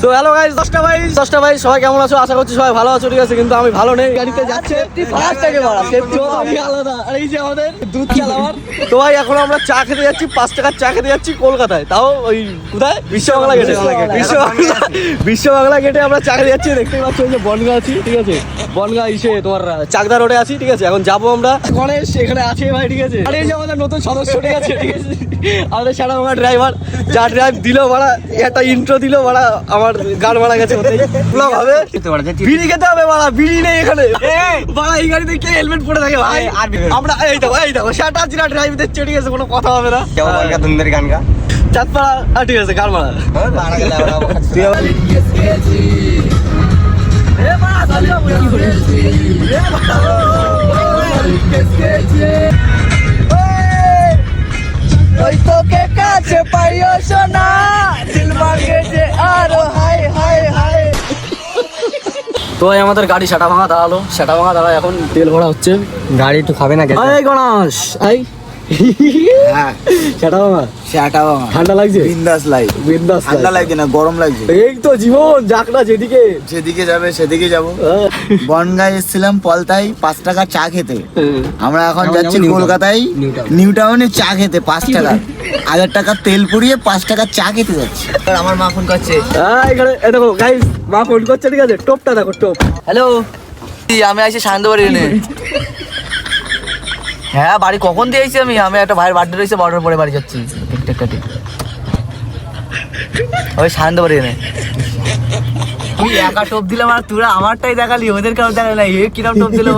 তো hello guys, দশটা ভাই সবাই কেমন আছো? আশা করছি সবাই ভালো আছো, ঠিক আছে? কিন্তু আমি ভালো নেই। গাড়িতে যাচ্ছে আলাদা। আর এই যে আমাদের দুধ চালাবার। তো ভাই এখন আমরা চা খেতে যাচ্ছি, 5 টাকার চা খেতে যাচ্ছি কলকাতায়, তাও ওই কোথায় বিশ্ববাংলা গেটে। বিশ্ববাংলা গেটে আমরা চা খেতে যাচ্ছি। দেখতেই পাচ্ছ ওই যে বনগা আছি, ঠিক আছে? বনগা এসে তোমার চাকদা রোডে আছি, ঠিক আছে? এখন যাবো আমরা গণেশ, এখানে আছে ভাই, ঠিক আছে? আর এই যে আমাদের নতুন সদস্য, ঠিক আছে? আমাদের সারা আমার ড্রাইভার, যা ড্রাইভ দিল বাড়া, একটা ইন্ট্রো দিল বাড়া, আমার গান মারা গেছে। ব্লগ হবে, বিড়ি খেতে হবে বাড়া, বিড়ি নেই এখানে বাড়া। এই গাড়িতে কে হেলমেট পরে থাকে ভাই? আমরা এই দেখো সেটা জিরা ড্রাইভ দিচ্ছে, ঠিক আছে? কোনো কথা হবে না। গান গা চাঁদপাড়া, ঠিক আছে? গান মারা ওই তোকে কাছে পাইও সোনা দিল মার্কেটে আরো হাই হাই হাই। তো আমাদের গাড়ি সেটা ভাঙা দাঁড়ালো, এখন তেল ভরা হচ্ছে। গাড়ি একটু খাবে না? এই গণাস আই ঠান্ডা লাগছে? বিন্দাস ঠান্ডা লাগছে না, গরম লাগছে। এই তো জীবন, যাক না যেদিকে যাবে সেদিকে যাবো। বনগাঁয় এসেছিলাম পলতায় 5 টাকা চা খেতে। আমরা এখন যাচ্ছি কলকাতায় নিউ টাউনে চা খেতে 5 টাকা। 1000 টাকা তেল পুড়িয়ে 5 টাকা চা খেতে যাচ্ছি। আমার মা ফোন করছে। দেখো গাইস, মা ফোন করছে, ঠিক আছে? টোপটা দেখো, টোপ। হ্যালো, আমি আইছি সান্ধ্যবাড়ি এনে। হ্যাঁ, বাড়ি কখন দিয়ে আইছি আমি একটা ভাইয়ের বার্থডে রয়েছে, বারোটার পরে বাড়ি যাচ্ছি। ওই সান্ধ্যবাড়ি এনে তুই একা টোপ দিলাম আর তোরা আমারটাই দেখালি, ওদের কারো দেখালি না। কিরম টোপ দিল?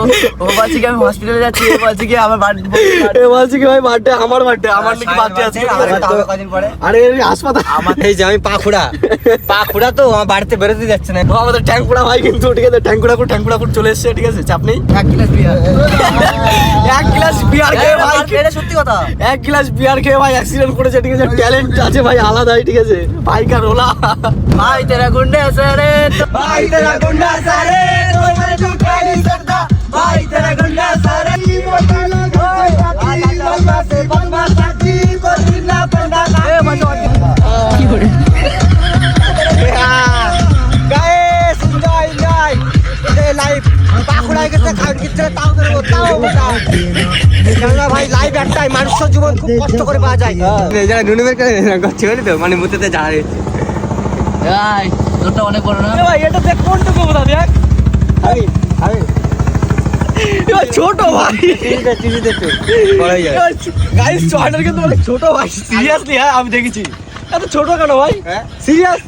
ও বলছি কি আমি হসপিটালে যাচ্ছি, ও বলছি কি আমার বার্থডে, বলছি কি ভাই বার্থডে, আমার বার্থডে, আমার নাকি বার্থডে আছে। কদিন পরে আরে হাসপাতাল আমার এই যে আমি পাখুড়া তো আমার বাড়িতে বেরোতে যাচ্ছে না। আমাদের ট্যাঙ্কুড়া ভাই, কিন্তু ঠিক আছে? ট্যাঙ্কুড়া চলে এসছে, ঠিক আছে? চাপ নেই। 1 গ্লাস বিয়ার 1 গ্লাস বিয়ার খেয়ে ভাই, এটা সত্যি কথা। 1 গ্লাস বিয়ার খেয়ে ভাই অ্যাক্সিডেন্ট করেছে, ঠিক আছে? ট্যালেন্ট আছে ভাই আলাদাই, ঠিক আছে? বাইকার ওলা ভাই তেরা গুন্ডে সারে, ভাই তেরা গুন্ডা সারে, তোমারে তো কাই सकता ভাই তেরা গুন্ডা সারে। ভাই লাইভ একটাই, মানুষের জীবন খুব কষ্ট করে পাওয়া যায়। যারা নুনুমের করছে তো মানে মুতেতে যায়। ভাই তোরটা অনেক বড় না ভাই, এটা দেখ কোনটুকু বোঝা, দেখ এবার ছোট ভাই, গাইস চয়নার কিন্তু অনেক ছোট ভাই, সিরিয়াসলি। হ্যাঁ আমি দেখেছি। এত ছোট কেন ভাই? সিরিয়াস